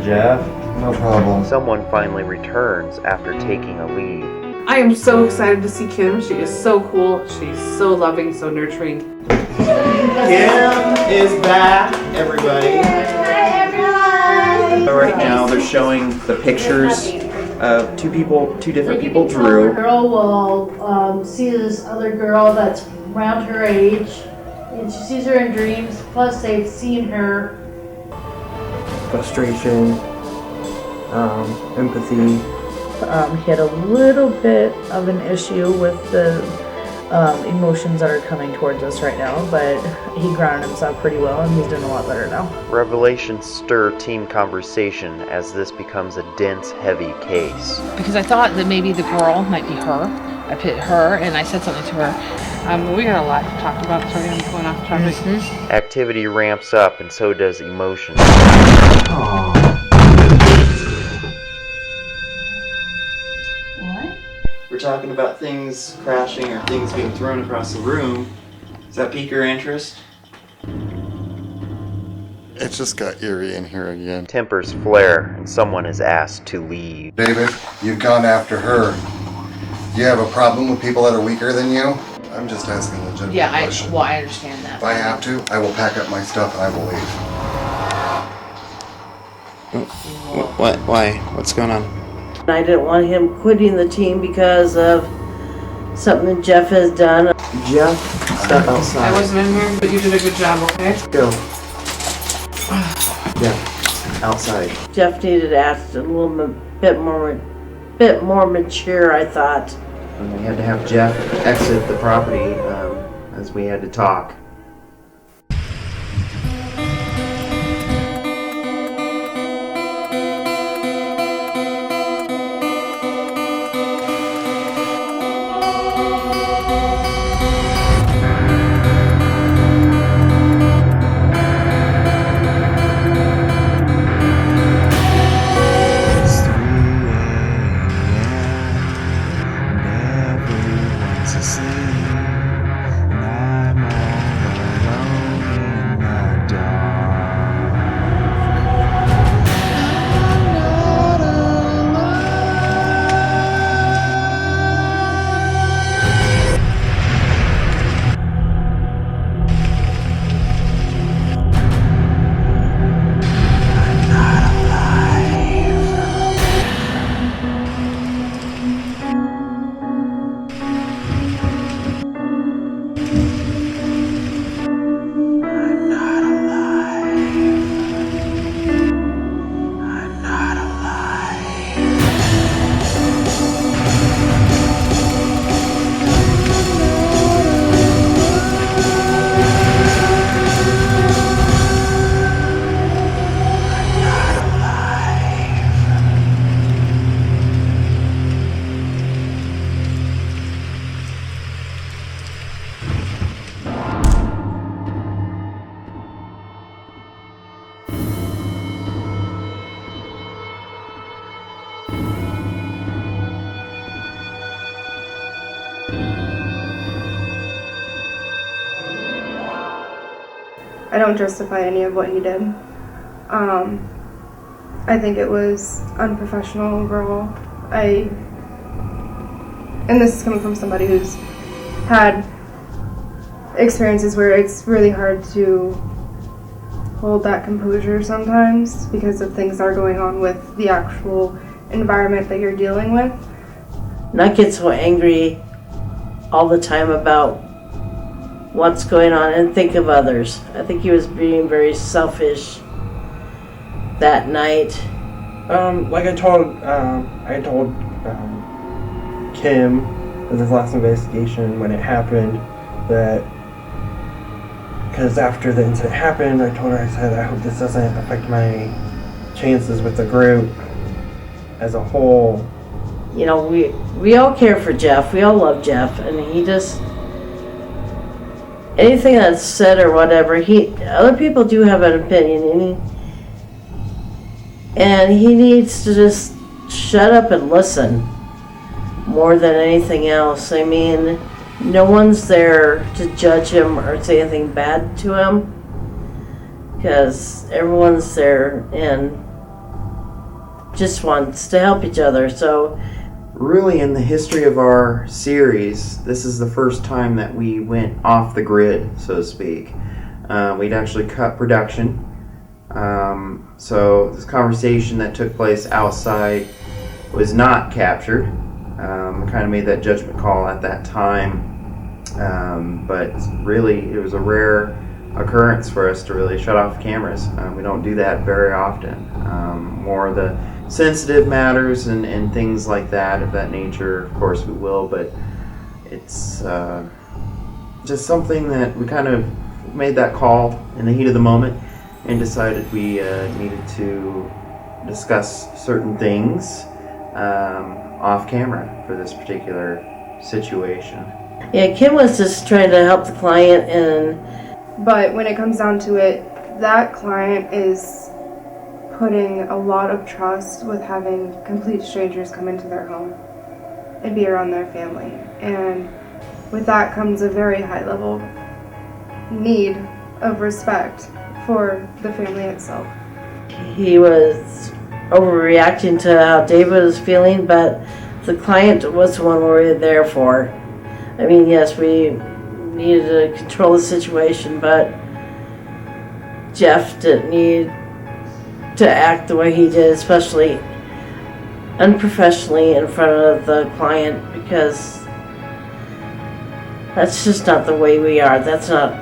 Jeff. No problem. Someone finally returns after taking a leave. I am so excited to see Kim. She is so cool. She's so loving, so nurturing. Kim is back, everybody. Hi, everyone. So right now they're showing the pictures of two different people The drew. girl will see this other girl that's around her age, and she sees her in dreams. Plus, they've seen her. Frustration, empathy. He had a little bit of an issue with the emotions that are coming towards us right now, but he grounded himself pretty well and he's doing a lot better now. Revelations stir team conversation as this becomes a dense, heavy case. Because I thought that maybe the girl might be her. I put her and I said something to her. We got a lot to talk about. Sorry, I'm going off topic. Activity ramps up and so does emotion. What? We're talking about things crashing or things being thrown across the room. Does that pique your interest? It just got eerie in here again. Tempers flare and someone is asked to leave. David, you've gone after her. Do you have a problem with people that are weaker than you? I'm just asking a legitimate question. I understand that. If I have to, I will pack up my stuff and I will leave. What? Why? What's going on? I didn't want him quitting the team because of something Jeff has done. Jeff, step outside. I wasn't in here, but you did a good job, okay? Go. Yeah, outside. Jeff needed to act a little bit more mature, I thought. And we had to have Jeff exit the property as we had to talk. I don't justify any of what he did. I think it was unprofessional overall. And this is coming from somebody who's had experiences where it's really hard to hold that composure sometimes because of things that are going on with the actual environment that you're dealing with. Not get so angry all the time about what's going on and think of others. I think he was being very selfish that night. Like I told Kim with his last investigation when it happened that because after the incident happened, I told her, I said, I hope this doesn't affect my chances with the group as a whole. You know, we all care for Jeff. We all love Jeff, and he just anything that's said or whatever, other people do have an opinion, and he needs to just shut up and listen more than anything else. I mean, no one's there to judge him or say anything bad to him because everyone's there, and just wants to help each other. So Really, in the history of our series, this is the first time that we went off the grid, so to speak. We'd actually cut production. So this conversation that took place outside was not captured. Kind of made that judgment call at that time. But really, it was a rare occurrence for us to really shut off cameras. We don't do that very often. More of the sensitive matters and things like that, of that nature, of course we will, but it's just something that we kind of made that call in the heat of the moment and decided we needed to discuss certain things off camera for this particular situation. yeah, Kim was just trying to help the client, and But when it comes down to it, that client is putting a lot of trust with having complete strangers come into their home and be around their family. And with that comes a very high level need of respect for the family itself. he was overreacting to how David was feeling, but the client was the one we were there for. I mean, yes, we needed to control the situation, but Jeff didn't need to act the way he did, especially unprofessionally in front of the client, because that's just not the way we are. That's not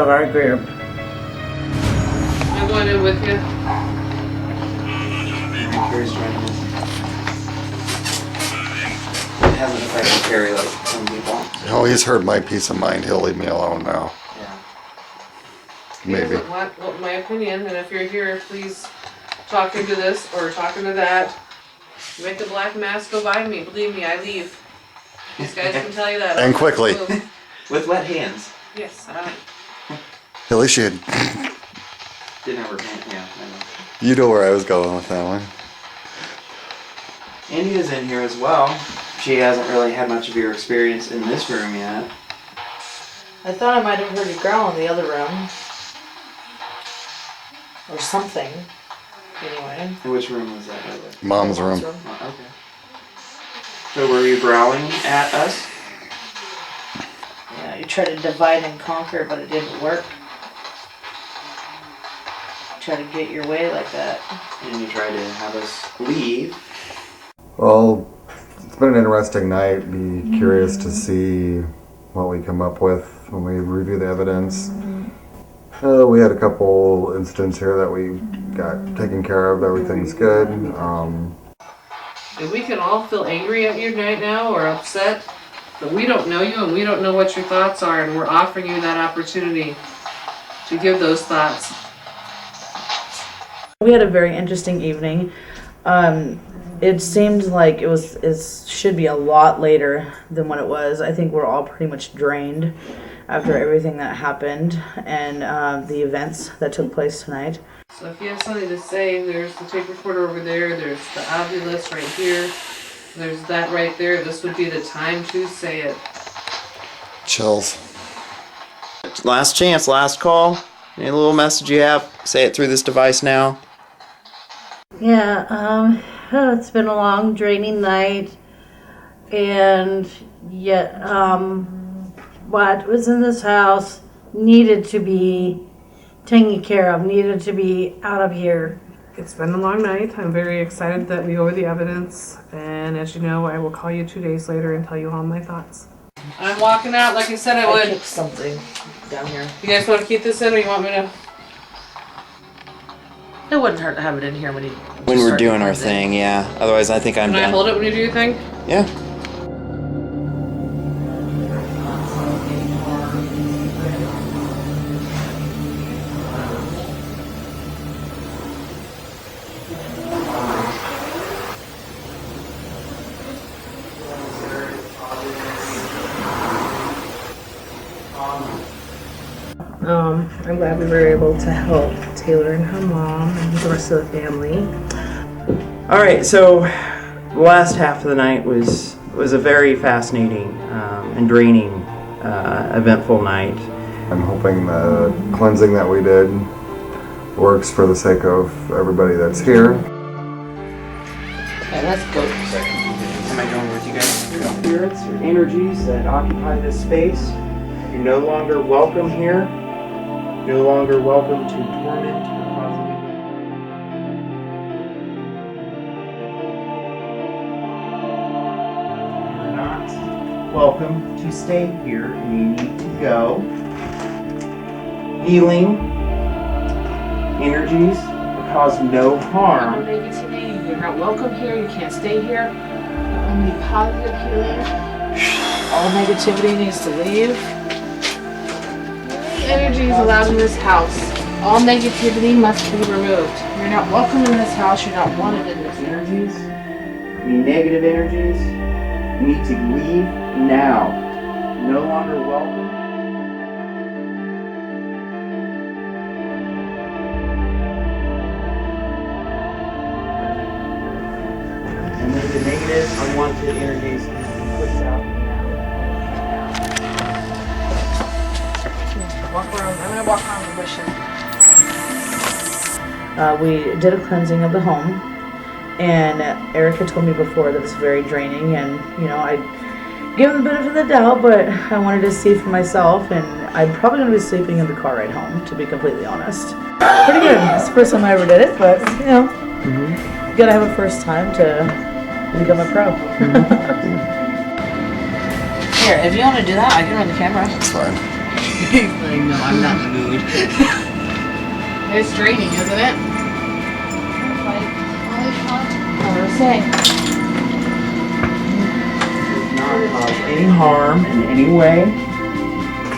our group. I'm going in with you. Carrie's joining us. It hasn't affected Carrie like some people. Oh, he's heard my peace of mind. He'll leave me alone now. Yeah. He Maybe. doesn't want my opinion, and if you're here, please talk into this or talk into that. Make the black mask go by me. Believe me, I leave. These guys can tell you that. And quickly. With wet hands. Yes. At least you Didn't have her hand. Yeah, I know. you know where I was going with that one. India's in here as well. She hasn't really had much of your experience in this room yet. I thought I might have heard you growl in the other room. Or something. Anyway. In which room was that, by the way? Mom's room. Oh, okay. So were you growling at us? Yeah, you tried to divide and conquer, but it didn't work. Try to get your way like that. And you tried to have us leave. Well, it's been an interesting night. Be curious to see what we come up with when we review the evidence. We had a couple incidents here that we got taken care of. Everything's good. And we can all feel angry at you right now or upset, but we don't know you and we don't know what your thoughts are, and we're offering you that opportunity to give those thoughts. We had a very interesting evening. It seemed like it should be a lot later than what it was. I think we're all pretty much drained after everything that happened and the events that took place tonight. So if you have something to say, there's the tape recorder over there, there's the Ovilus right here, there's that right there. This would be the time to say it. Chills. Last chance, last call. Any little message you have, say it through this device now. Yeah, it's been a long, draining night, and yet, what was in this house needed to be taken care of, needed to be out of here. It's been a long night. I'm very excited that we go over the evidence, and as you know, I will call you 2 days later and tell you all my thoughts. I'm walking out like I said I would. Kicked something down here. You guys want to keep this in, or you want me to? It wouldn't hurt to have it in here when you. When we're doing our thing, yeah. Otherwise, I think I'm Can I done. hold it when you do your thing? Yeah. I'm glad we were able to help Taylor and her mom and the rest of the family. All right, so the last half of the night was a very fascinating and draining, eventful night. I'm hoping the cleansing that we did works for the sake of everybody that's here. Okay, let's go. Am I going with you guys? Spirits or energies that occupy this space. You're no longer welcome here. No longer welcome to torment or cause any. You're not welcome to stay here, and you need to go. Healing energies that cause no harm. Negativity, you're not welcome here. You can't stay here. Only positive healing. All negativity needs to leave. Any energy is allowed in this house. All negativity must be removed. You're not welcome in this house. You're not wanted in this house. Energies, any negative energies, you need to leave now. No longer welcome. And then the negative, unwanted energies can be pushed out. Walk around. I'm gonna walk around the bushes. We did a cleansing of the home, and Erica told me before that it's very draining, and I gave him the benefit of the doubt, but I wanted to see for myself, and I'm probably going to be sleeping in the car ride home, to be completely honest. Pretty good. It's the first time I ever did it, but you gotta have a first time to become a pro. Here, if you want to do that, I can run the camera. It's fine. He's like, no, I'm not in the mood. It's draining, isn't it? What do I say? Does not cause any harm in any way.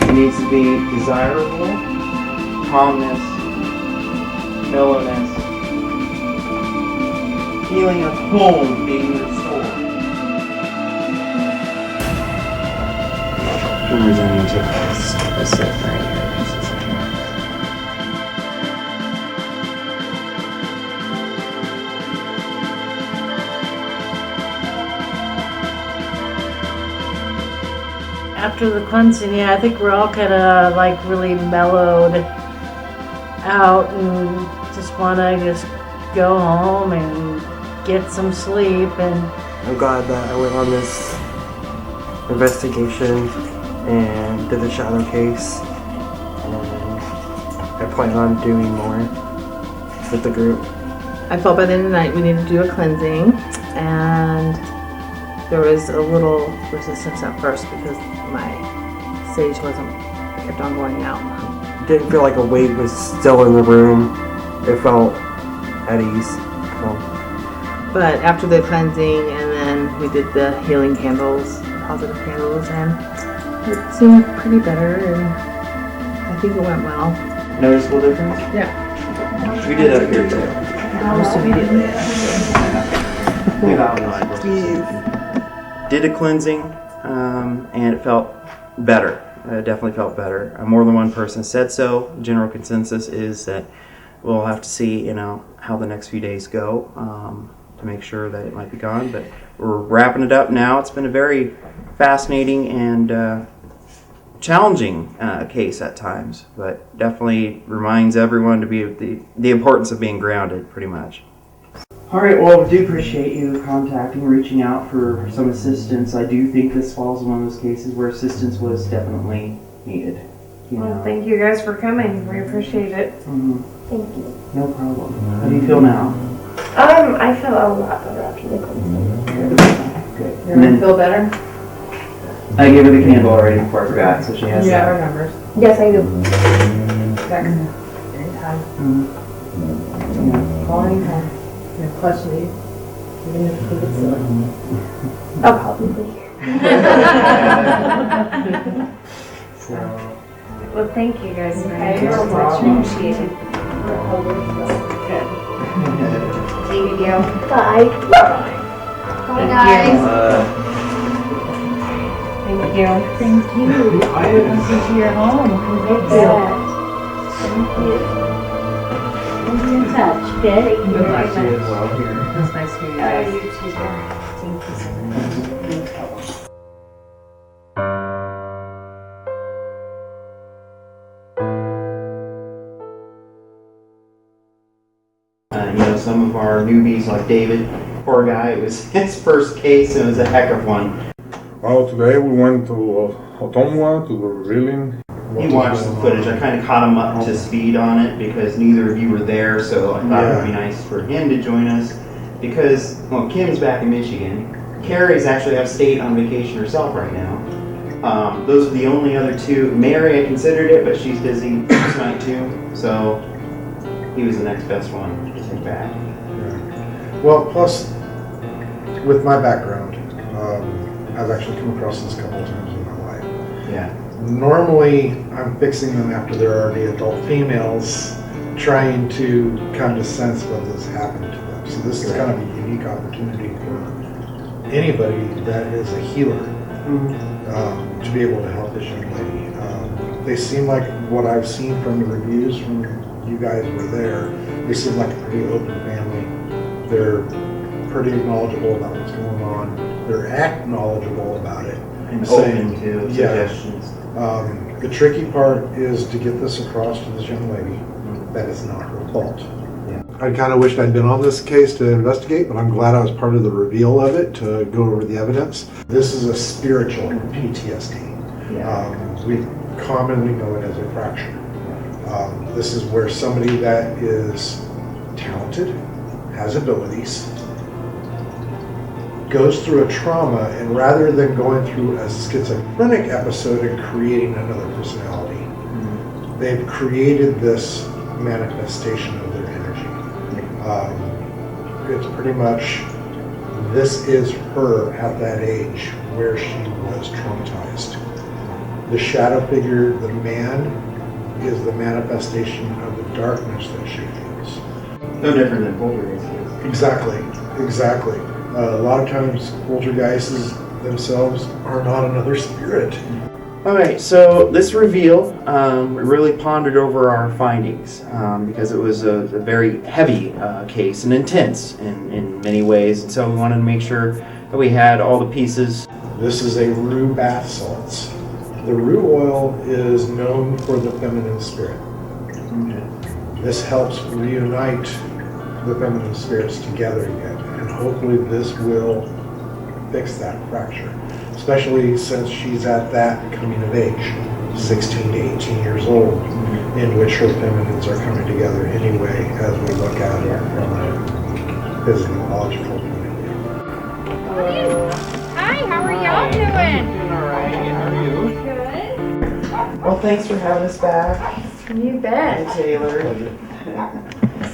It needs to be desirable, calmness, mellowness, feeling of home being restored. Presenting to us. That's it right here. After the cleansing, I think we're all kind of like really mellowed out and just want to just go home and get some sleep. And I'm glad that I went on this investigation and did the shadow case. And I plan on doing more with the group. I felt by the end of the night we needed to do a cleansing, and there was a little resistance at first because my sage kept on going out. Didn't feel like a weight was still in the room. It felt at ease. So. But after the cleansing, and then we did the healing candles, positive candles, and it seemed pretty better, and I think it went well. Noticeable difference? Yeah. We did up here too. Almost immediately. Did a cleansing, and it felt better. It definitely felt better. More than one person said so. General consensus is that we'll have to see, how the next few days go to make sure that it might be gone. But we're wrapping it up now. It's been a very fascinating and challenging case at times, but definitely reminds everyone to be the importance of being grounded, pretty much. All right, well, I do appreciate you reaching out for some assistance. I do think this falls in one of those cases where assistance was definitely needed. Well, thank you guys for coming. We appreciate it. Mm-hmm. Thank you. No problem. How do you feel now? I feel a lot better after the cleansing. Good. You're gonna feel better? I gave her the candle already before I forgot, so she has Yeah, that. remembers. Yes, I do. Anytime. Mm-hmm. Call anytime. You're question me. Even if you think it's silly. I'll probably. So, Well, thank you guys very You're much. welcome. Appreciate it. Good. Thank you. Bye. Bye. Thank guys. you. Thank you. thank you. Welcome to your home. Thank you. Thank you. We'll be in touch, okay? good luck to you as well here. It's nice to meet you You guys. too. Thank you so much. Some of our newbies, like David, Poor guy, it was his first case and it was a heck of one. Well, today we went to Ottawa to the revealing. He watched the footage. I kind of caught him up to speed on it because neither of you were there, so I thought it would be nice for him to join us. Because, well, Kim's back in Michigan. Carrie's actually out of state on vacation herself right now. Those are the only other two. Mary, I considered it, but she's busy tonight too, so he was the next best one to take back. Well, plus, with my background, I've actually come across this a couple of times in my life. Yeah. Normally, I'm fixing them after they're already adult females, trying to come to sense what has happened to them. So this is kind of a unique opportunity for anybody that is a healer to be able to help this young lady. They seem like what I've seen from the reviews from you guys were there, they seem like a pretty open family. They're pretty knowledgeable about what's going on. They're knowledgeable about it. And open to suggestions. The tricky part is to get this across to this young lady that it's not her fault. I kind of wished I'd been on this case to investigate, but I'm glad I was part of the reveal of it to go over the evidence. This is a spiritual PTSD. We commonly know it as a fracture. This is where somebody that is talented, has abilities, goes through a trauma, and rather than going through a schizophrenic episode and creating another personality, they've created this manifestation of their energy. It's pretty much, this is her at that age where she was traumatized. The shadow figure, the man, is the manifestation of the darkness that she feels. No different than poltergeist is. Exactly. A lot of times poltergeists themselves are not another spirit. Alright, so this reveal, we really pondered over our findings because it was a very heavy case and intense in many ways, and so we wanted to make sure that we had all the pieces. This is a rue bath salts. The rue oil is known for the feminine spirit. This helps reunite the feminine spirits together again, and hopefully this will fix that fracture, especially since she's at that coming of age, 16 to 18 years old, in which her feminines are coming together anyway as we look at it from a physiological point of view. Hi, how are y'all doing? Doing alright, how are you? Good. Well, thanks for having us back. You bet. Hi, Taylor.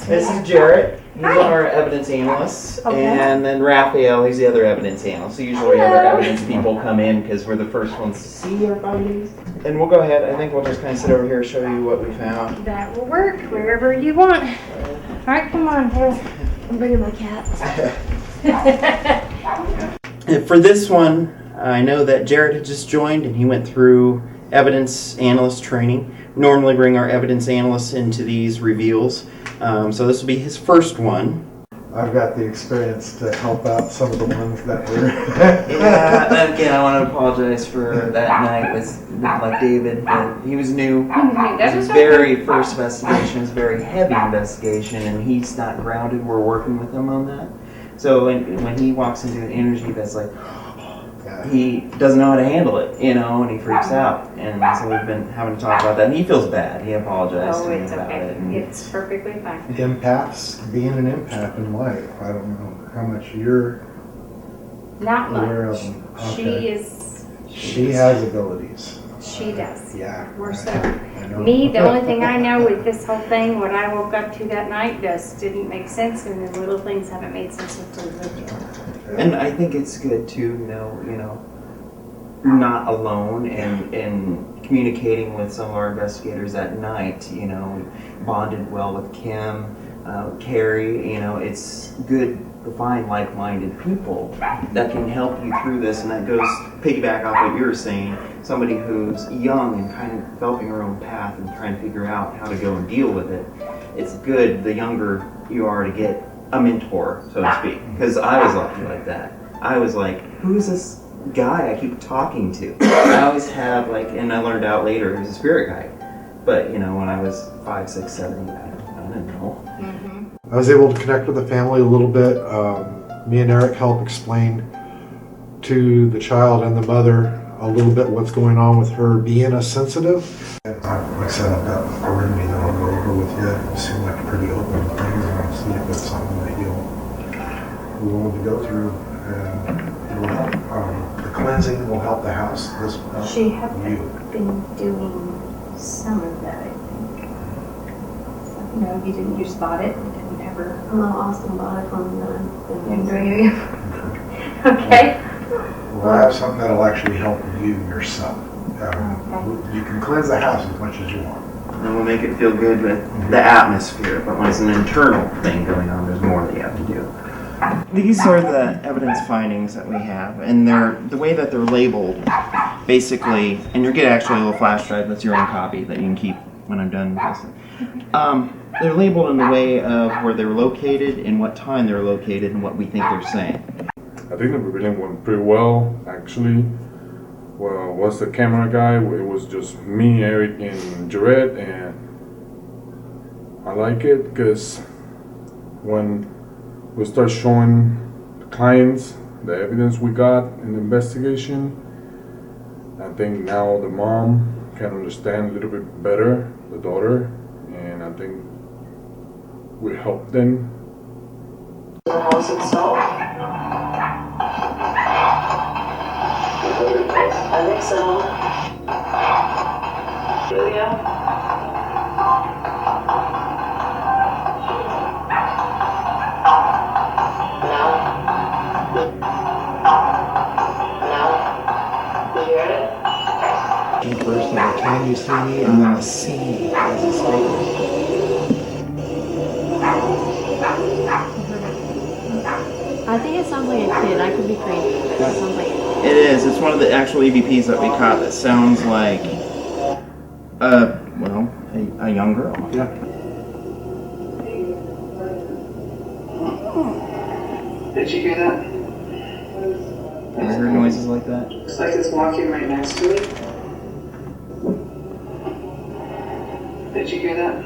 This is Jarrett. He's our evidence analyst. Okay. And then Raphael, he's the other evidence analyst. So usually other evidence people come in because we're the first ones to see our findings. And we'll go ahead. I think we'll just kind of sit over here and show you what we found. That will work wherever you want. All right, come on, Harold. I'm bringing my cats. And for this one, I know that Jarrett had just joined and he went through evidence analyst training. Normally bring our evidence analysts into these reveals. So this will be his first one. I've got the experience to help out some of the ones that were... Yeah, again, I want to apologize for that night with like David. He was new. It was his very first investigation. It was a very heavy investigation, and he's not grounded. We're working with him on that. So when he walks into an energy that's like, he doesn't know how to handle it, and he freaks out. And so we've been having to talk about that. And he feels bad. He apologized to me about it. And It's perfectly fine. Empaths, being an empath in life, I don't know how much you're Not aware much. of them. She has abilities. She does. Yeah. We're so. I know. Me, the only thing I know with this whole thing, what I woke up to that night, just didn't make sense, and the little things haven't made sense until we lived here. And I think it's good to know, not alone and communicating with some of our investigators at night, bonded well with Kim, Carrie, it's good to find like-minded people that can help you through this, and that goes piggyback off what you were saying, somebody who's young and kind of developing her own path and trying to figure out how to go and deal with it. It's good the younger you are to get a mentor, so to speak, because I was lucky like that. I was like, who's this guy I keep talking to? I always have and I learned out later he was a spirit guide, but when I was 5, 6, 7, I didn't know. I was able to connect with the family a little bit. me and Eric help explain to the child and the mother a little bit what's going on with her being a sensitive. Like I said, I've got a written that I'll go over with you. It seemed like pretty open things, and I'll see if it's something that you'll be willing to go through. And it will help. The cleansing will help the house. This will help She had you. been doing some of that, I think. So, no, you didn't. You just bought it. You didn't ever. No, Austin bought it from the. Didn't do it. Okay. We'll have something that'll actually help you yourself. You can cleanse the house as much as you want. And we'll make it feel good with the atmosphere, but when it's an internal thing going on, there's more that you have to do. These are the evidence findings that we have, and they're the way that they're labeled, basically, and you'll get actually a little flash drive that's your own copy that you can keep when I'm done with this. They're labeled in the way of where they're located, and what time they're located, and what we think they're saying. I think the revealing went pretty well, actually. Well, was the camera guy? It was just me, Eric, and Jared, and I like it because when we start showing the clients the evidence we got in the investigation, I think now the mom can understand a little bit better the daughter, and I think we help them. The house itself? I think so. Yeah. No. Did you hear it? First, like, can you see me? And then a C as a statement. I think it sounds like a kid. I could be crazy, but it sounds like a kid. It is. It's one of the actual EVPs that we caught that sounds like, a young girl. Yeah. Did you hear that? Have you heard noises like that? It's like it's walking right next to me. Did you hear that?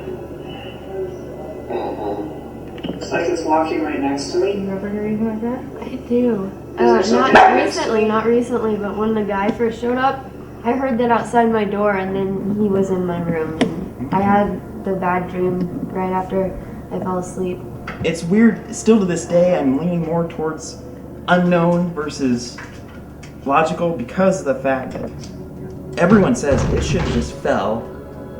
It's like it's walking right next to me. You ever hear anything like that? I do. Not recently, but when the guy first showed up, I heard that outside my door, and then he was in my room. And I had the bad dream right after I fell asleep. It's weird. Still to this day, I'm leaning more towards unknown versus logical because of the fact that everyone says it should have just fell.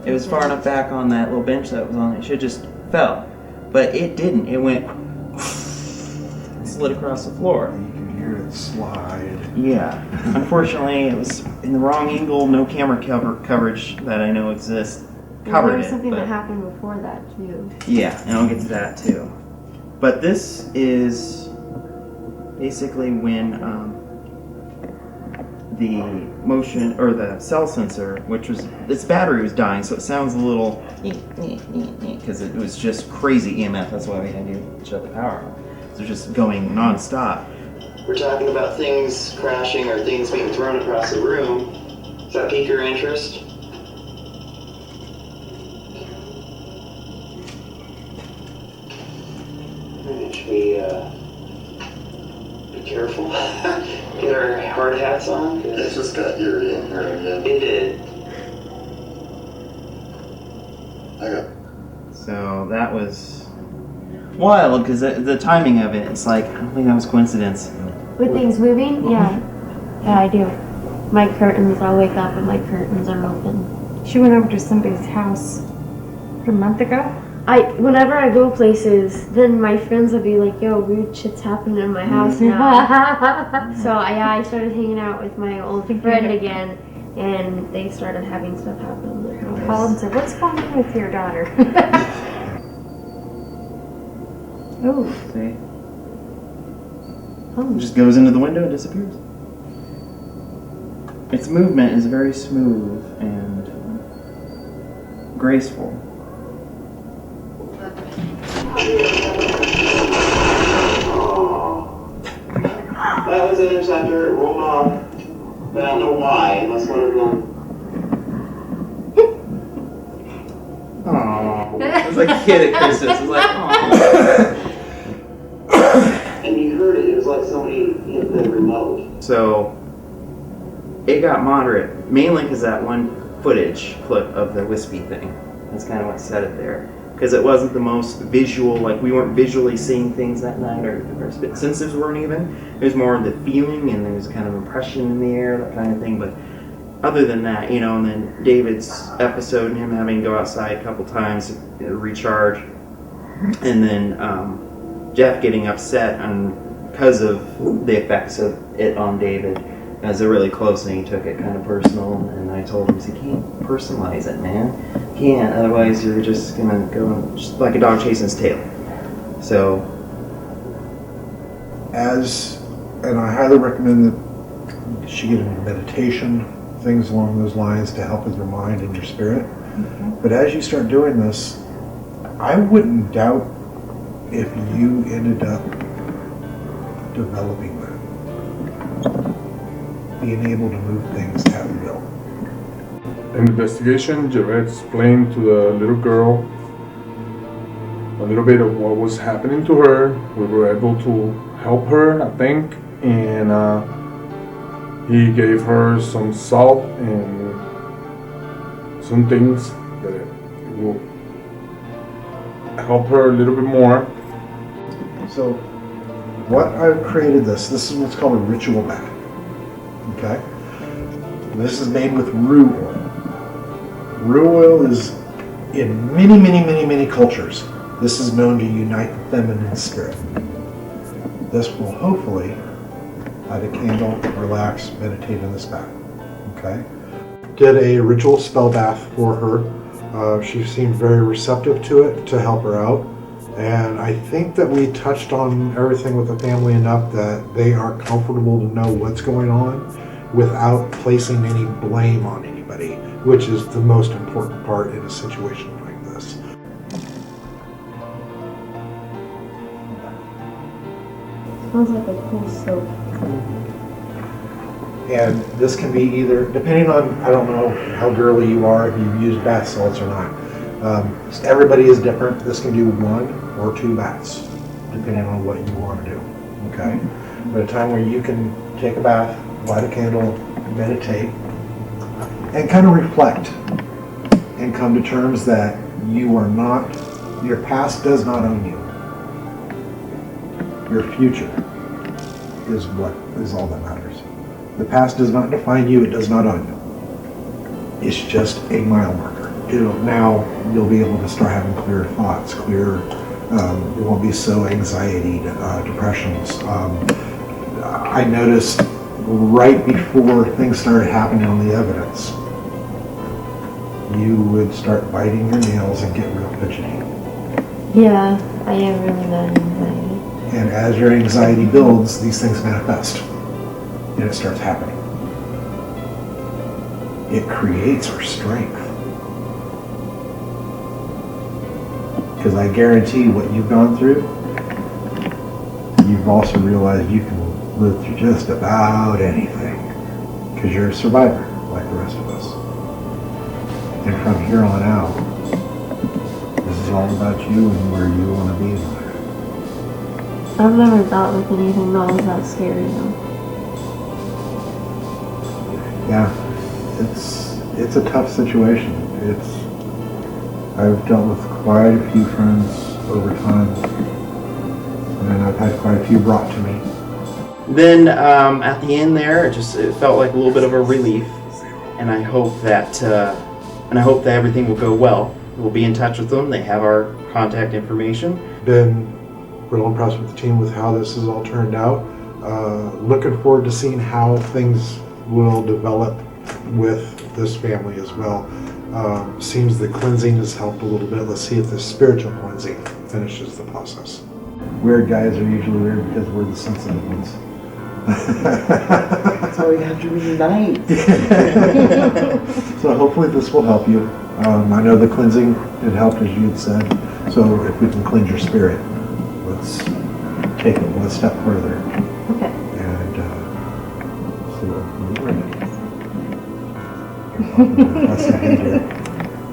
It was far enough back on that little bench that was on. It should just fell, but it didn't. It went slid across the floor. You can hear it slide. Yeah. Unfortunately, it was in the wrong angle. No camera coverage that I know exists covered There was it. something But that happened before that too. yeah, and I'll get to that too. But this is basically when the motion or the cell sensor, which was its battery was dying, so it sounds a little because it was just crazy EMF. That's why we had to shut the power off. So just going non-stop. We're talking about things crashing or things being thrown across the room. Does that pique your interest? Should we be careful? Get our hard hats on? It just got eerie in here again. It did. I got. So that was wild because the timing of it, it's like, I don't think that was coincidence. With things moving? Yeah. Yeah, I do. My curtains, I'll wake up and my curtains are open. She went over to somebody's house a month ago. Whenever I go places, then my friends will be like, yo, weird shit's happening in my house now. So I started hanging out with my old friend again, and they started having stuff happen in their house. I called and said, what's going on with your daughter? Oh. See? It just goes into the window and disappears. Its movement is very smooth and graceful. That was an interceptor. It rolled off. But I don't know why, unless one of them. Aww. It was like a kid at Christmas. It was like, aww. And you heard it. It was the remote. So it got moderate, mainly because that one footage clip of the wispy thing. That's kind of what set it there. Because it wasn't the most visual, like we weren't visually seeing things that night, or our senses weren't even. It was more of the feeling, and there was kind of impression in the air, that kind of thing. But other than that, you know, and then David's episode and him having to go outside a couple times to recharge, and then Jeff getting upset because of the effects of it on David. As they're really close, and he took it kind of personal, and I told him, you can't personalize it, man. You can't, otherwise you're just gonna go just like a dog chasing its tail. So, and I highly recommend that she get into meditation, things along those lines to help with your mind and your spirit. But as you start doing this, I wouldn't doubt if you ended up developing that. Being able to move things at will. In the investigation, Jared explained to the little girl a little bit of what was happening to her. We were able to help her, I think, and he gave her some salt and some things that will help her a little bit more. So, what I've created this is what's called a ritual bath. Okay? This is made with rue oil. Rue oil is in many cultures. This is known to unite the feminine spirit. This will hopefully light a candle, relax, meditate in this bath. Okay? Did a ritual spell bath for her. She seemed very receptive to it to help her out. And I think that we touched on everything with the family enough that they are comfortable to know what's going on without placing any blame on anybody, which is the most important part in a situation like this. Smells like a cool soap. And this can be either, depending on, I don't know how girly you are, if you've used bath salts or not. Everybody is different. This can do 1 or 2 baths, depending on what you want to do. Okay? But a time where you can take a bath, light a candle, meditate, and kind of reflect and come to terms that you are not, your past does not own you. Your future is what is all that matters. The past does not define you, it does not own you. It's just a mile marker. Now you'll be able to start having clear thoughts, it won't be so anxiety, depressions. I noticed right before things started happening on the evidence, you would start biting your nails and get real fidgety. Yeah, I have really bad anxiety. And as your anxiety builds, these things manifest. And it starts happening. It creates our strength. Because I guarantee what you've gone through, you've also realized you can live through just about anything. Because you're a survivor, like the rest of us. And from here on out, this is all about you and where you want to be in life. I've never dealt with anything that was that scary though. Yeah, it's a tough situation. I've dealt with quite a few friends over time, and I've had quite a few brought to me. Then at the end there, it felt like a little bit of a relief, and I hope that everything will go well. We'll be in touch with them. They have our contact information. Been real impressed with the team with how this has all turned out. Looking forward to seeing how things will develop with this family as well. Seems the cleansing has helped a little bit. Let's see if the spiritual cleansing finishes the process. Weird guys are usually weird because we're the sensitive ones. That's why we have to reunite. So hopefully this will help you. I know the cleansing did help, as you had said. So if we can cleanse your spirit, let's take it one step further. Okay. And see what we're doing. That's the hand.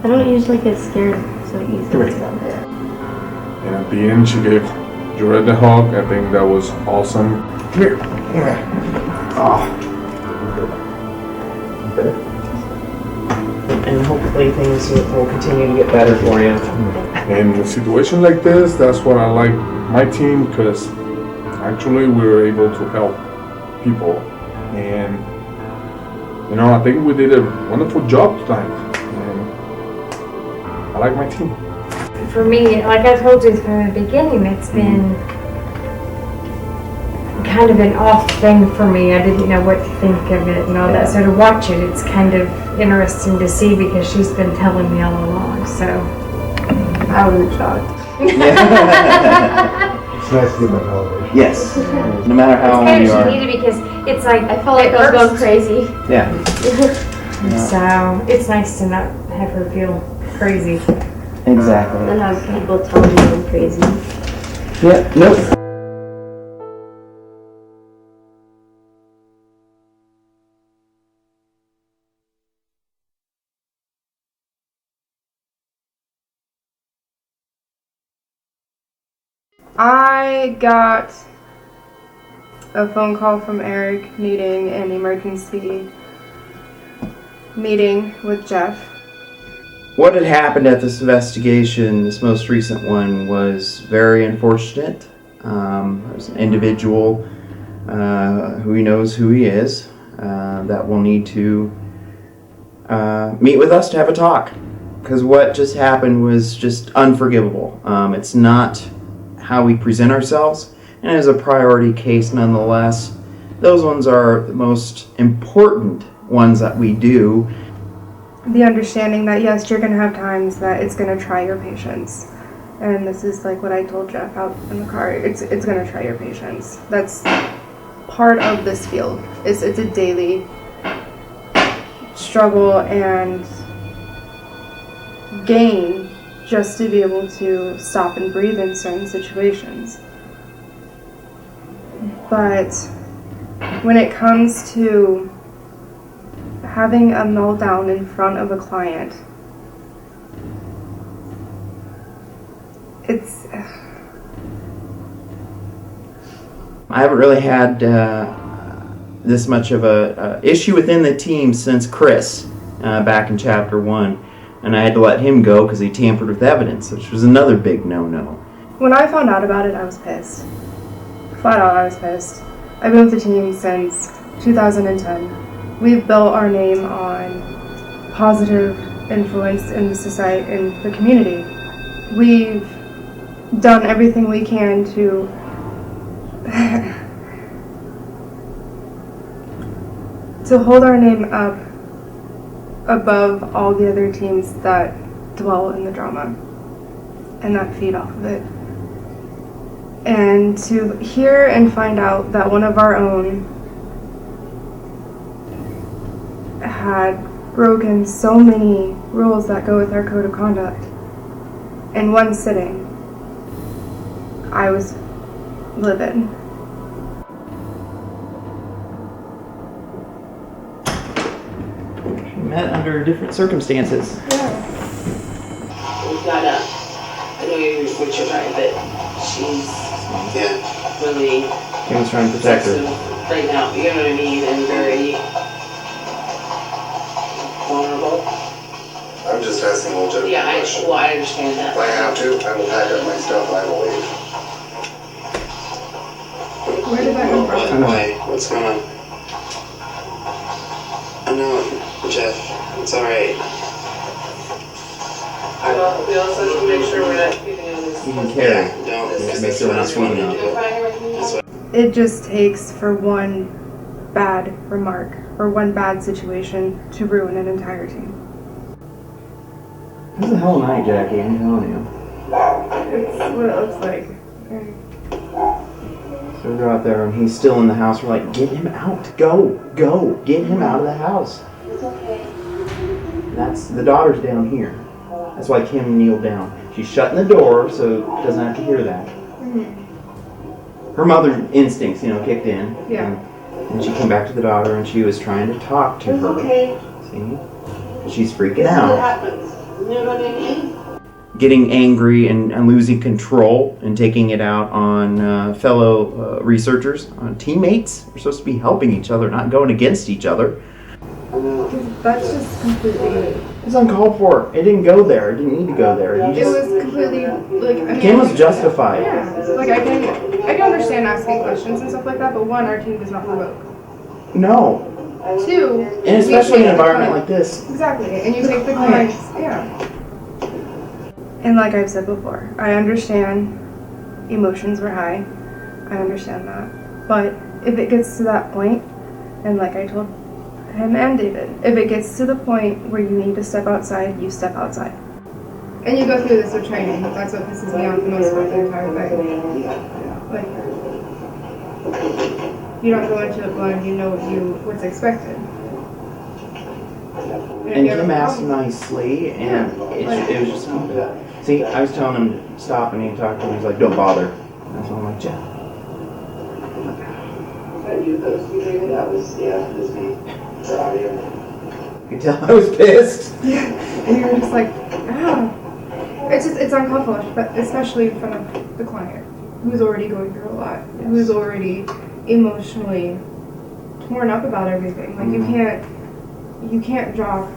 I don't usually get scared so easily. And at the end, she gave Jared the Hawk, I think that was awesome. Here. Oh. And hopefully things will continue to get better for you. In a situation like this, that's what I like my team, because actually we were able to help people. And you know, I think we did a wonderful job tonight. And I like my team. For me, like I told you from the beginning, it's been kind of an off thing for me. I didn't know what to think of it and all that. So to watch it, it's kind of interesting to see because she's been telling me all along. So I wasn't shocked. It's nice to get my television. Yes. No matter how old you are. It's kind of needed because it's like I felt like I was going crazy. Yeah. So it's nice to not have her feel crazy. Exactly. And have people telling me I'm crazy. Yeah. Nope. I got a phone call from Eric needing an emergency meeting with Jeff. What had happened at this investigation, this most recent one, was very unfortunate. There's an individual who he knows who he is that will need to meet with us to have a talk. Because what just happened was just unforgivable. It's not how we present ourselves, and as a priority case nonetheless. Those ones are the most important ones that we do. The understanding that yes, you're going to have times that it's going to try your patience. And this is like what I told Jeff out in the car. It's going to try your patience. That's part of this field. It's a daily struggle and gain just to be able to stop and breathe in certain situations. But when it comes to having a meltdown in front of a client, it's... I haven't really had this much of a issue within the team since Chris back in chapter 1. And I had to let him go because he tampered with evidence, which was another big no-no. When I found out about it, I was pissed. Flat out, I was pissed. I've been with the team since 2010. We've built our name on positive influence in the society, in the community. We've done everything we can to to hold our name up above all the other teams that dwell in the drama and that feed off of it. And to hear and find out that one of our own had broken so many rules that go with our code of conduct in one sitting, I was livid. Met under different circumstances. We've got I know what you're trying, but she's really He was trying to protect her. right now, you know what I mean, and very vulnerable. I'm just asking a legitimate question. I understand that. If I have to, I will pack up my stuff and I will leave. Where did that come from? Why? What's going on? I know, Jeff. It's alright. We also have to make sure we're not keeping on this. You can carry. Don't. Just make sure we're not swimming up. It just takes for one bad remark or one bad situation to ruin an entire team. This is a hell of a night, Jackie, I'm telling you. It's what it looks like. So we go out there and he's still in the house. We're like, get him out. Go. Get him out of the house. It's okay. And that's the daughter's down here. That's why Kim kneeled down. She's shutting the door so it doesn't have to hear that. Her mother instincts, kicked in. Yeah. And she came back to the daughter and she was trying to talk to It's her. okay. See? She's freaking This is what out. happens. You know what I mean? getting angry and losing control and taking it out on fellow researchers, on teammates. We're supposed to be helping each other, not going against each other. That's just completely. It's uncalled for. It didn't go there. It didn't need to go there. It was completely like. I mean, Kim was justified. Yeah, like I can understand asking questions and stuff like that, but one, our team does not provoke. No. Two, And especially in an environment like this. Exactly, and you take the clients. Yeah. And like I've said before, I understand emotions were high. I understand that, but if it gets to that point, and like I told him and David, if it gets to the point where you need to step outside, you step outside. And you go through this with training. That's what pisses me off the most about the entire thing. Like, you don't go into it blind, you know what's expected. And Kim asked nicely, and it was just, see, I was telling him to stop, and he talked to me, he's like, don't bother. And that's why I'm like, Jeff. You could tell I was pissed. And you were just like, ah. It's uncalled for, but especially in front of the client, who's already going through a lot, who's already emotionally torn up about everything. Like you can't drop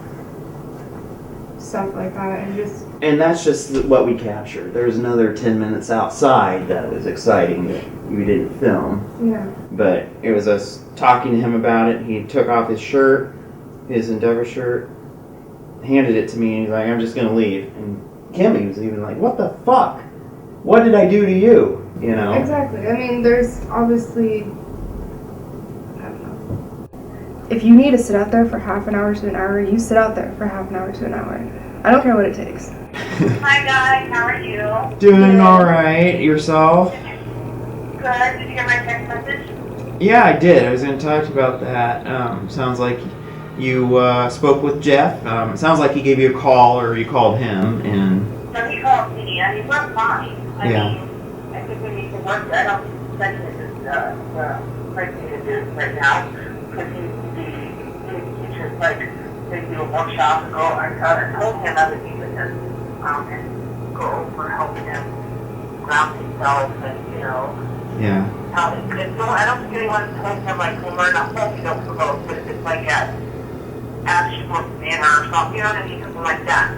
stuff like that and just. And that's just what we captured. There was another 10 minutes outside that was exciting that we didn't film. Yeah. But it was us talking to him about it. He took off his shirt, his Endeavor shirt, handed it to me, and he's like, I'm just going to leave. And Kimmy was even like, what the fuck? What did I do to you? You know? Exactly. I mean, there's obviously, I don't know. If you need to sit out there for half an hour to an hour, you sit out there for half an hour to an hour. I don't care what it takes. Hi guys, how are you? Doing alright. Yourself? Good. Did you get my text message? Yeah, I did. I was going to talk to you about that. Sounds like you spoke with Jeff. It sounds like he gave you a call, or you called him, and... No, he called me. I mean, we're fine. I Yeah. mean, I think we need to work. I don't think this is the right thing to do right now. Because he's just like, they do a workshop and go. I told him I would meet with him and go over helping him ground himself and, you know, Yeah. I don't think anyone told him, like, when we're not supposed to go promote, but if it's like at actual manner or something, you know what I mean? Something like that.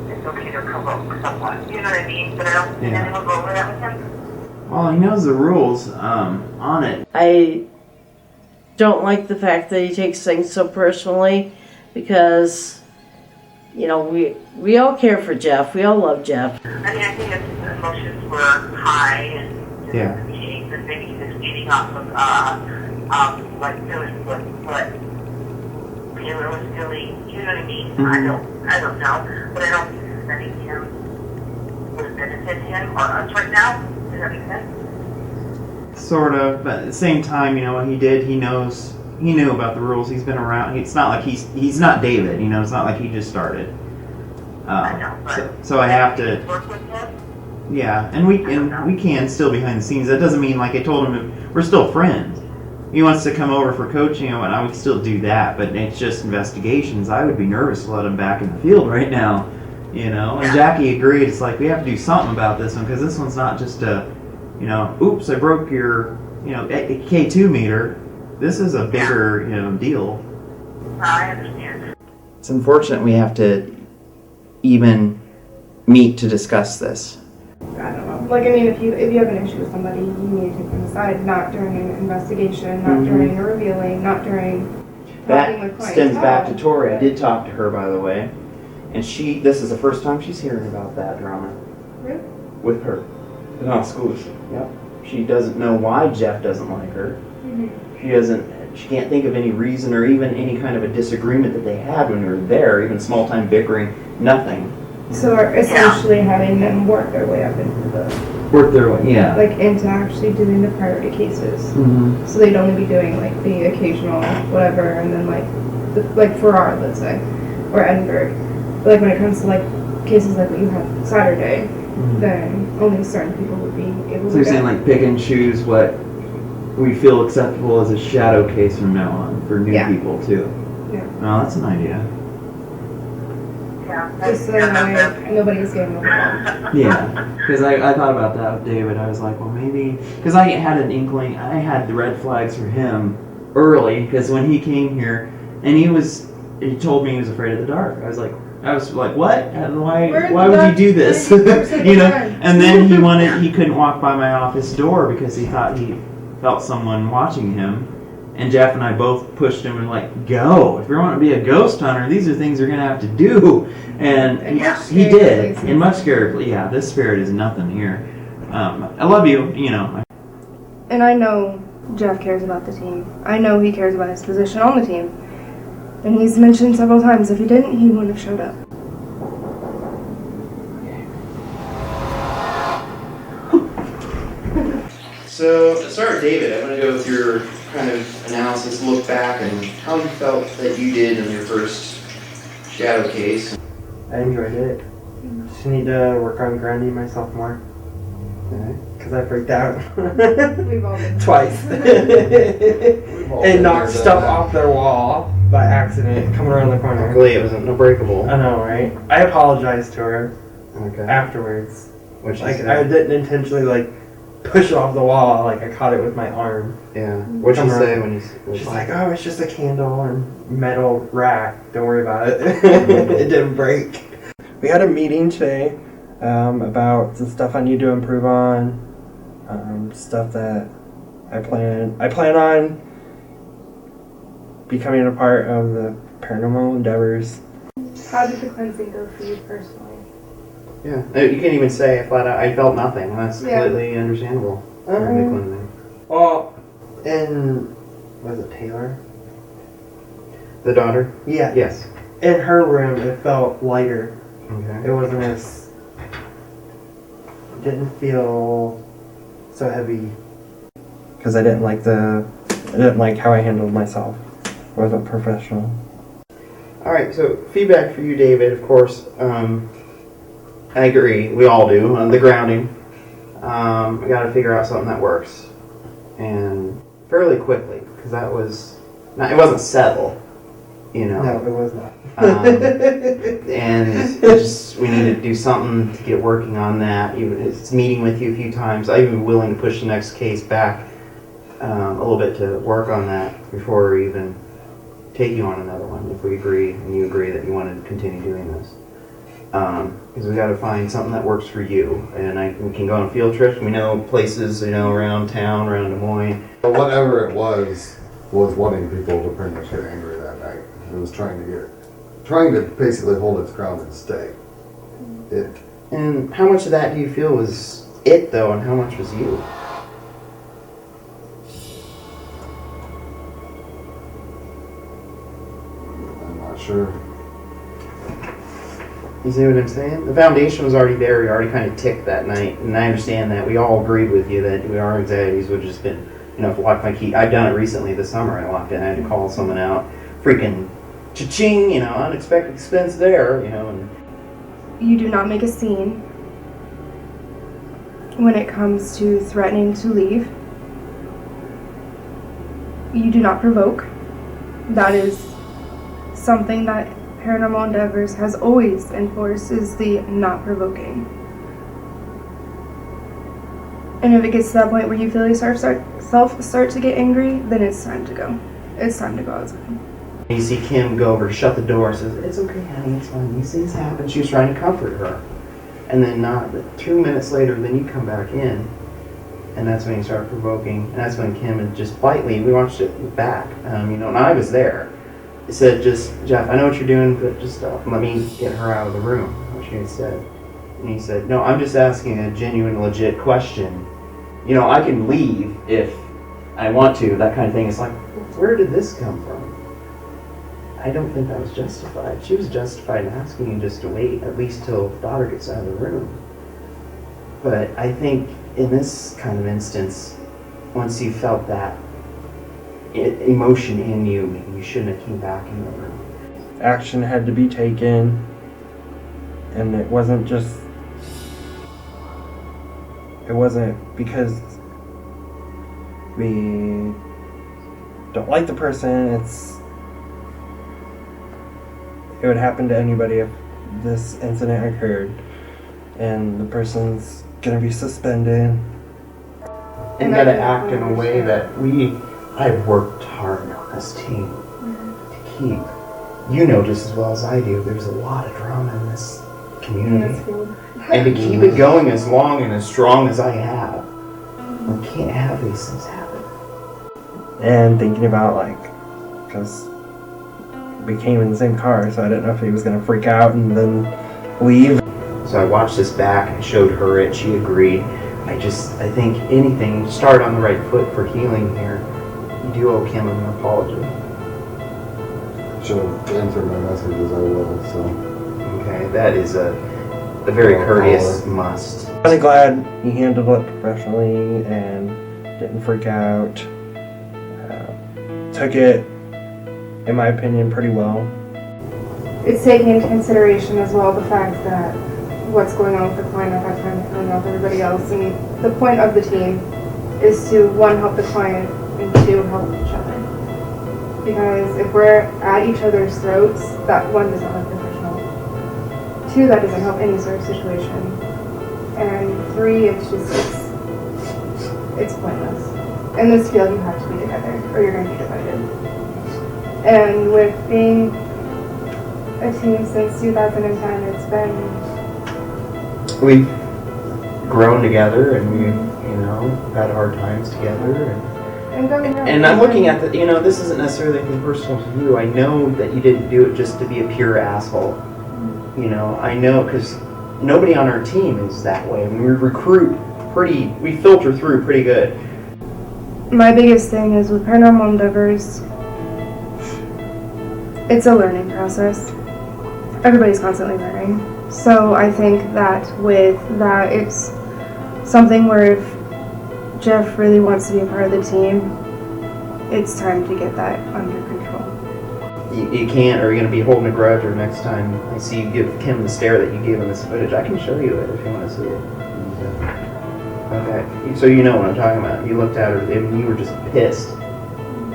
It's okay to provoke someone, you know what I mean? But I don't think anyone go over that with him. Well, he knows the rules on it. I don't like the fact that he takes things so personally, because, you know, we all care for Jeff. We all love Jeff. I mean, I think his emotions were high and Yeah. meetings, and maybe he was feeding off of, like, feeling what Taylor was feeling, you know what I mean? Mm-hmm. I don't know, but I don't think suspending him would benefit him or us right now. Does that make sense? Sort of, but at the same time, you know what he did. He knew about the rules. He's been around. It's not like he's not David. You know, it's not like he just started. I know, but so I have to. work with him. Yeah, and we can still behind the scenes. That doesn't mean, like I told him, we're still friends. He wants to come over for coaching and whatnot, we can still do that, but it's just investigations. I would be nervous to let him back in the field right now, you know. And Jackie agreed. It's like we have to do something about this one, because this one's not just a, you know, oops, I broke your, you know, K2 meter. This is a bigger, you know, deal. I understand. It's unfortunate we have to even meet to discuss this. I don't know. Like, I mean, if you have an issue with somebody, you need to take them aside, not during an investigation, not during a revealing, not during talking with That clients. stems back to Tori. I did talk to her, by the way, and this is the first time she's hearing about that drama. Really? With her. Not schools. Yep. She doesn't know why Jeff doesn't like her. She can't think of any reason or even any kind of a disagreement that they had when we were there, even small time bickering, nothing. So are essentially having them work their way up into Work their way, yeah. like into actually doing the priority cases. Mhm. So they'd only be doing like the occasional whatever, and then like Farrar, let's say, or Edinburgh. But like when it comes to like cases like what you had Saturday, then only certain people would be able So to you're go. saying like pick and choose what we feel acceptable as a shadow case from now on for new people too. Yeah. Oh, that's an idea. Just so that nobody's getting overwhelmed. Yeah, because I thought about that with David. I was like, well, maybe because I had an inkling. I had the red flags for him early because when he came here and he told me he was afraid of the dark. I was like, what? And why would you do this? You know? And then he couldn't walk by my office door because he thought he felt someone watching him. And Jeff and I both pushed him and like, go. If you want to be a ghost hunter, these are things you're going to have to do. And he did. In much scarier. Yeah, this spirit is nothing here. I love you, you know. And I know Jeff cares about the team. I know he cares about his position on the team. And he's mentioned several times if he didn't, he wouldn't have showed up. So to start, David, I'm going to go with your kind of analysis, look back, and how you felt that you did in your first shadow case. I enjoyed it. Just need to work on grounding myself more. Because I freaked out. We've all been twice. And knocked stuff off their wall by accident coming around the corner. Luckily, it wasn't breakable. I know, right? I apologized to her afterwards. Which like I didn't intentionally push it off the wall. Like I caught it with my arm. Yeah. What'd she say when you? She's like, "Oh, it's just a candle and metal rack. Don't worry about it. It didn't break." We had a meeting today about the stuff I need to improve on, stuff that I plan on becoming a part of the paranormal endeavors. How did the cleansing go for you personally? Yeah, you can't even say flat out. I felt nothing. That's completely understandable. During the cleansing. Well, and was it Taylor? The daughter? Yeah. Yes. In her room, it felt lighter. Okay. It wasn't as. It didn't feel so heavy. Because I didn't like how I handled myself. I wasn't professional. All right. So feedback for you, David. Of course. I agree. We all do. The grounding. We got to figure out something that works, and fairly quickly, because that was it wasn't settled, you know. No, it was not. And we need to do something to get working on that. Even it's meeting with you a few times. I'm even willing to push the next case back a little bit to work on that before we even take you on another one. If we agree and you agree that you want to continue doing this. Because we got to find something that works for you, and we can go on field trips. We know places, around town, around Des Moines. But whatever it was wanting people to pretty much get angry that night. It was trying to basically hold its ground and stay. And how much of that do you feel was it though, and how much was you? I'm not sure. You see what I'm saying? The foundation was already there. We already kind of ticked that night. And I understand that. We all agreed with you that our anxieties would have just been, if I locked my key. I've done it recently this summer. I locked in. I had to call someone out. Freaking cha-ching, unexpected expense there, and You do not make a scene when it comes to threatening to leave. You do not provoke. That is something that Paranormal Endeavors has always enforced, is the not provoking. And if it gets to that point where you feel yourself start to get angry, then it's time to go. It's time to go outside. you see Kim go over, shut the door, says, "It's okay, honey, it's fine. These things happen." She was trying to comfort her. And then 2 minutes later, then you come back in, and that's when you start provoking. And that's when Kim had just politely, we watched it back, and I was there. He said, "Just, Jeff, I know what you're doing, but just let me get her out of the room," what she had said. And he said, "No, I'm just asking a genuine, legit question. I can leave if I want to," that kind of thing. It's like, where did this come from? I don't think that was justified. She was justified in asking you just to wait, at least till daughter gets out of the room. But I think in this kind of instance, once you felt that emotion in you, maybe you shouldn't have came back in the room. Action had to be taken, and it wasn't because we don't like the person. It would happen to anybody if this incident occurred, and the person's gonna be suspended. And you gotta act in a way that I've worked hard on this team to keep. You know just as well as I do, there's a lot of drama in this community. And to keep it going as long and as strong as I have, we can't have these things happen. And thinking about, like, because we came in the same car, so I didn't know if he was gonna freak out and then leave. So I watched this back and showed her it, she agreed. I think anything, start on the right foot for healing here. You do owe Kim an apology. She'll answer my messages, I will, so. Okay, that is a very courteous must. I'm really glad he handled it professionally and didn't freak out. Took it, in my opinion, pretty well. It's taking into consideration as well the fact that what's going on with the client at that time, going on with everybody else, and the point of the team is to, one, help the client, and two, help each other. Because if we're at each other's throats, that, one, doesn't look professional. Two, that doesn't help any sort of situation. And three, it's pointless. In this field, you have to be together, or you're going to be divided. And with being a team since 2010, it's been... We've grown together, and we've, had hard times together. And I'm looking at this isn't necessarily anything personal to you. I know that you didn't do it just to be a pure asshole. I know, because nobody on our team is that way. I mean, we filter through pretty good. My biggest thing is with paranormal endeavors, it's a learning process. Everybody's constantly learning. So I think that with that, it's something where if Jeff really wants to be a part of the team, it's time to get that under control. You can't, or you're going to be holding a grudge, or next time I see you give Kim the stare that you gave him this footage, I can show you it if you want to see it. Okay, so you know what I'm talking about. You looked at her and you were just pissed.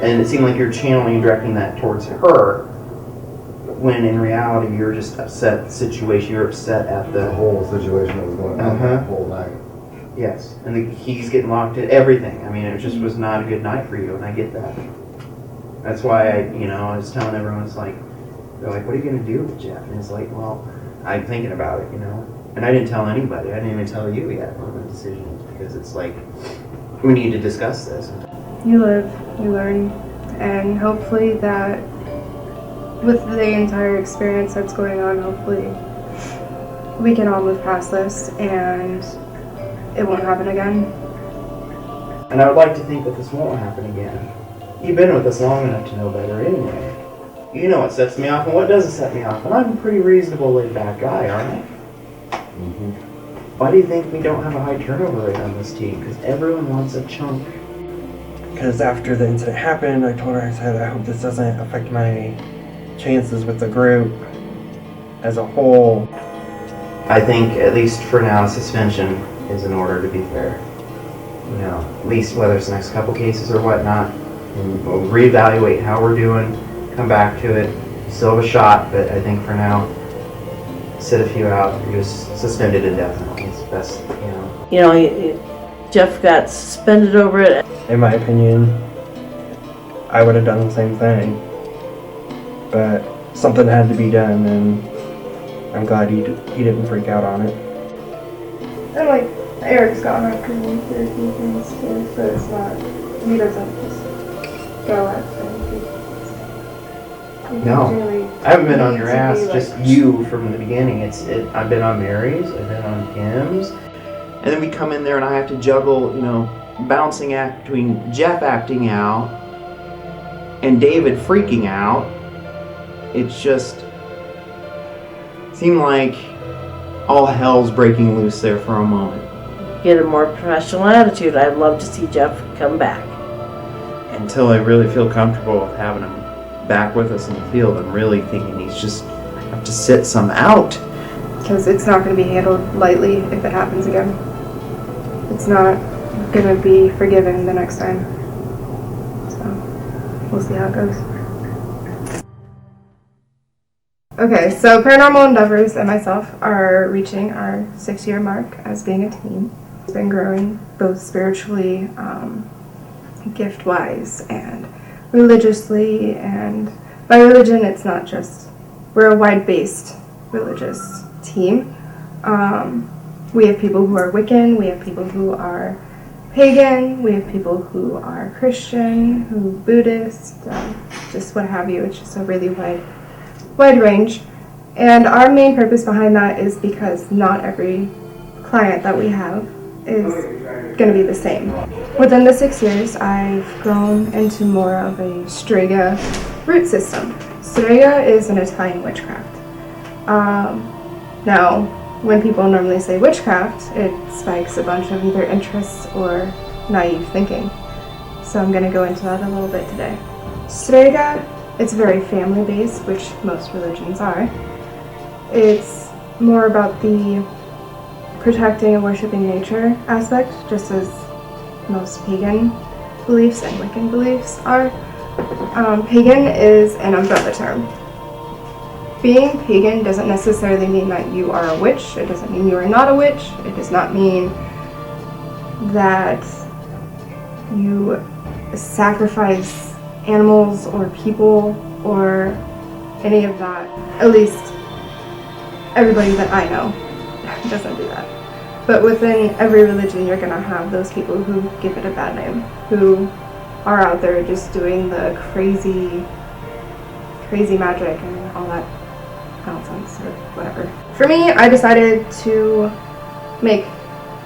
And it seemed like you're channeling and directing that towards her, when in reality you're just upset at the situation. You're upset at the whole situation that was going on the whole night. Yes, and the keys getting locked in, everything. I mean, it just was not a good night for you, and I get that. That's why I was telling everyone, it's like, they're like, what are you going to do with Jeff? And it's like, well, I'm thinking about it, And I didn't tell anybody. I didn't even tell you yet on the decisions, because it's like, we need to discuss this. You live, you learn, and hopefully that with the entire experience that's going on, hopefully we can all move past this and it won't happen again. And I would like to think that this won't happen again. You've been with us long enough to know better anyway. You know what sets me off and what doesn't set me off. And I'm a pretty reasonable, laid-back guy, aren't I? Mm-hmm. Why do you think we don't have a high turnover rate on this team? Because everyone wants a chunk. Because after the incident happened, I told her, I said, I hope this doesn't affect my chances with the group as a whole. I think, at least for now, suspension is in order, to be fair. At least whether it's the next couple cases or whatnot. And we'll reevaluate how we're doing, come back to it. Still have a shot, but I think for now, sit a few out. You're just suspended indefinitely. It's best, Jeff got suspended over it. In my opinion, I would have done the same thing. But something had to be done, and I'm glad he didn't freak out on it. And like, Eric's gotten after me for a few things too, so it's not, he doesn't just go at things. No, I haven't been on your ass, just you from the beginning. I've been on Mary's, I've been on Kim's, and then we come in there and I have to juggle, bouncing act between Jeff acting out and David freaking out. It's just seemed like all hell's breaking loose there for a moment. Get a more professional attitude. I'd love to see Jeff come back. Until I really feel comfortable with having him back with us in the field, I'm really thinking he's just have to sit some out. Because it's not going to be handled lightly if it happens again. It's not going to be forgiven the next time. So, we'll see how it goes. Okay, so Paranormal Endeavors and myself are reaching our 6-year mark as being a team. It's been growing both spiritually, gift-wise, and religiously. And by religion, it's not just, we're a wide-based religious team. We have people who are Wiccan, we have people who are pagan, we have people who are Christian, who Buddhist, just what have you. It's just a really wide range. And our main purpose behind that is because not every client that we have is going to be the same. Within the 6 years, I've grown into more of a Strega root system. Strega is an Italian witchcraft. Now, when people normally say witchcraft, it spikes a bunch of either interests or naive thinking. So I'm going to go into that a little bit today. Strega, it's very family-based, which most religions are. It's more about the protecting and worshiping nature aspect, just as most pagan beliefs and Wiccan beliefs are. Pagan is an umbrella term. Being pagan doesn't necessarily mean that you are a witch. It doesn't mean you are not a witch. It does not mean that you sacrifice animals or people or any of that. At least everybody that I know doesn't do that. But within every religion, you're gonna have those people who give it a bad name, who are out there just doing the crazy magic and all that nonsense or whatever. For me, I decided to make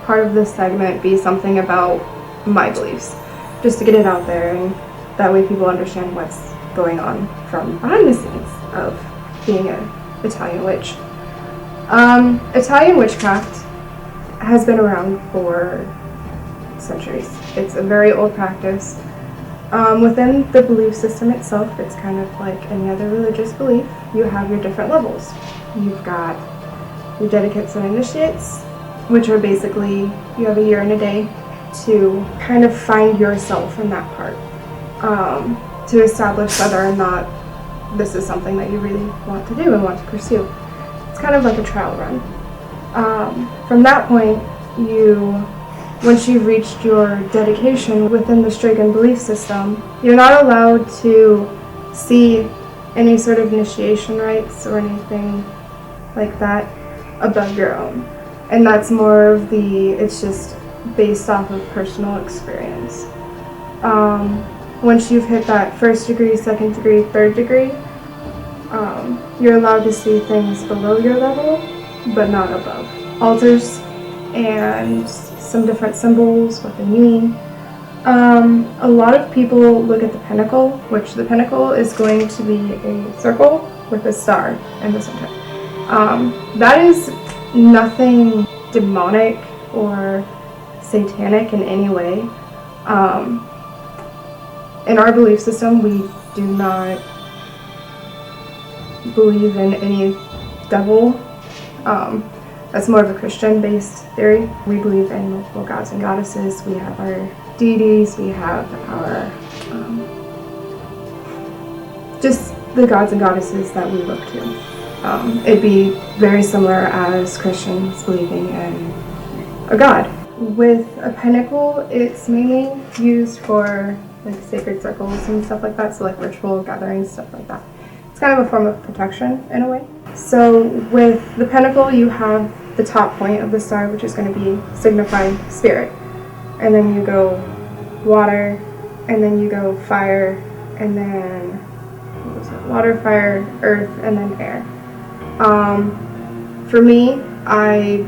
part of this segment be something about my beliefs, just to get it out there, and that way people understand what's going on from behind the scenes of being an Italian witch. Italian witchcraft has been around for centuries. It's a very old practice. Within the belief system itself, it's kind of like any other religious belief. You have your different levels. You've got your dedicates and initiates, which are basically, you have a year and a day to kind of find yourself in that part, to establish whether or not this is something that you really want to do and want to pursue. It's kind of like a trial run. From that point, once you've reached your dedication within the Strigan belief system, you're not allowed to see any sort of initiation rites or anything like that above your own. And that's more of it's just based off of personal experience. Once you've hit that 1st degree, 2nd degree, 3rd degree, you're allowed to see things below your level, but not above. Altars and some different symbols, what they mean. A lot of people look at the pinnacle, which the pinnacle is going to be a circle with a star in the center. That is nothing demonic or satanic in any way. In our belief system, we do not believe in any devil. That's more of a Christian-based theory. We believe in multiple gods and goddesses. We have our deities. We have our just the gods and goddesses that we look to. It'd be very similar as Christians believing in a god. With a pinnacle, it's mainly used for like sacred circles and stuff like that, so like ritual gatherings, stuff like that. It's kind of a form of protection in a way. So with the pinnacle, you have the top point of the star, which is going to be signifying spirit. And then you go water, and then you go fire, and then what was it? Water, fire, earth, and then air. For me, I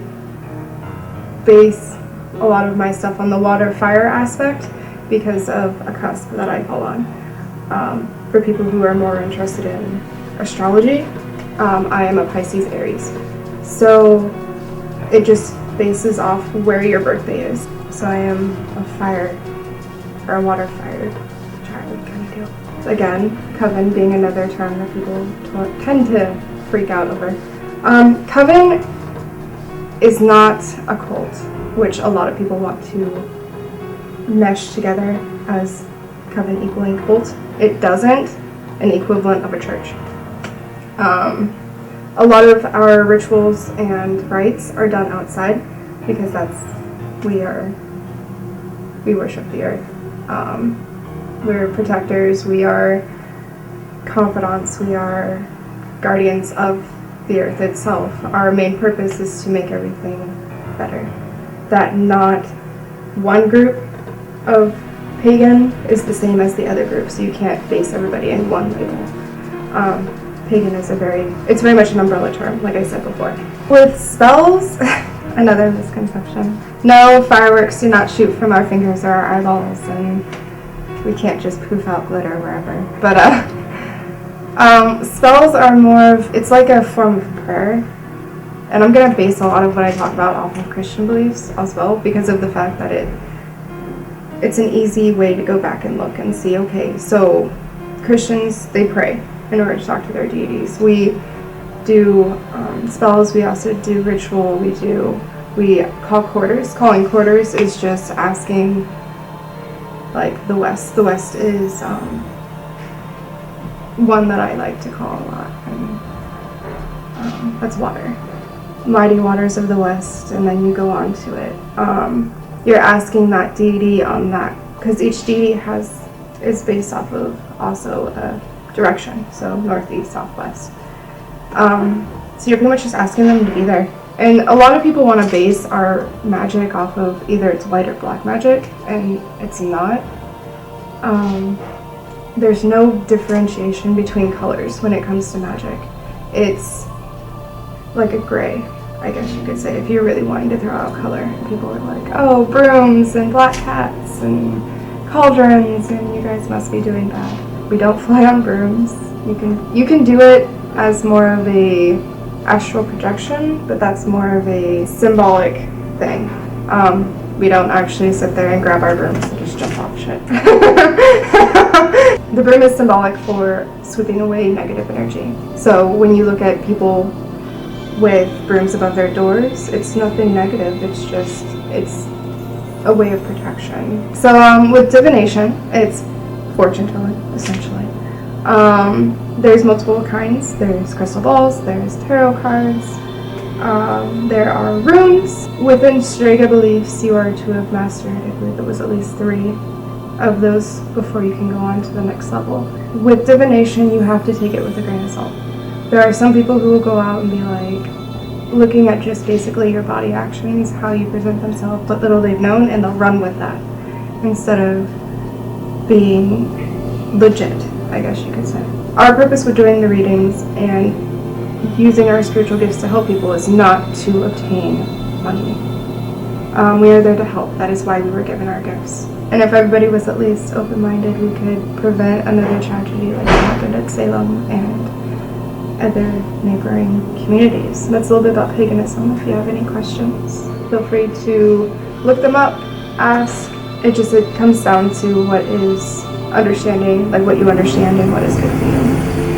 base a lot of my stuff on the water-fire aspect because of a cusp that I fall on. For people who are more interested in astrology, I am a Pisces Aries. So it just bases off where your birthday is. So I am a fire or a water-fired child kind of deal. Again, coven being another term that people tend to freak out over. Coven is not a cult, which a lot of people want to mesh together as coven equaling cult. It doesn't an equivalent of a church. A lot of our rituals and rites are done outside because we worship the earth. We're protectors, we are confidants, we are guardians of the earth itself. Our main purpose is to make everything better. That not one group of pagan is the same as the other group, so you can't base everybody in one label. Pagan is it's very much an umbrella term, like I said before. With spells, another misconception. No, fireworks do not shoot from our fingers or our eyeballs, and we can't just poof out glitter wherever. But spells are more of, it's like a form of prayer. And I'm going to base a lot of what I talk about off of Christian beliefs as well, because of the fact that it's an easy way to go back and look and see, okay, so Christians, they pray in order to talk to their deities. We do spells, we also do ritual, we call quarters. Calling quarters is just asking, like, the West. The West is one that I like to call a lot, and that's water. Mighty waters of the West, and then you go on to it. You're asking that deity on that, because each deity is based off of also a direction, so northeast, southwest. So you're pretty much just asking them to be there. And a lot of people want to base our magic off of either it's white or black magic, and it's not. There's no differentiation between colors when it comes to magic. It's like a gray, I guess you could say, if you're really wanting to throw out color. People are like, oh, brooms and black cats and cauldrons, and you guys must be doing bad. We don't fly on brooms. You can do it as more of a astral projection, but that's more of a symbolic thing. We don't actually sit there and grab our brooms and just jump off shit. The broom is symbolic for sweeping away negative energy. So when you look at people with brooms above their doors, it's nothing negative, it's a way of protection. So with divination, it's fortune telling, essentially. There's multiple kinds. There's crystal balls, there's tarot cards, there are runes. Within Strega beliefs, you are to have mastered, I believe it was at least 3 of those before you can go on to the next level. With divination, you have to take it with a grain of salt. There are some people who will go out and be like, looking at just basically your body actions, how you present themselves, what little they've known, and they'll run with that instead of being legit, I guess you could say. Our purpose with doing the readings and using our spiritual gifts to help people is not to obtain money. We are there to help. That is why we were given our gifts. And if everybody was at least open-minded, we could prevent another tragedy like what happened at Salem and other neighboring communities. That's a little bit about paganism. If you have any questions, feel free to look them up, ask. It comes down to what is understanding, like what you understand and what is good for you.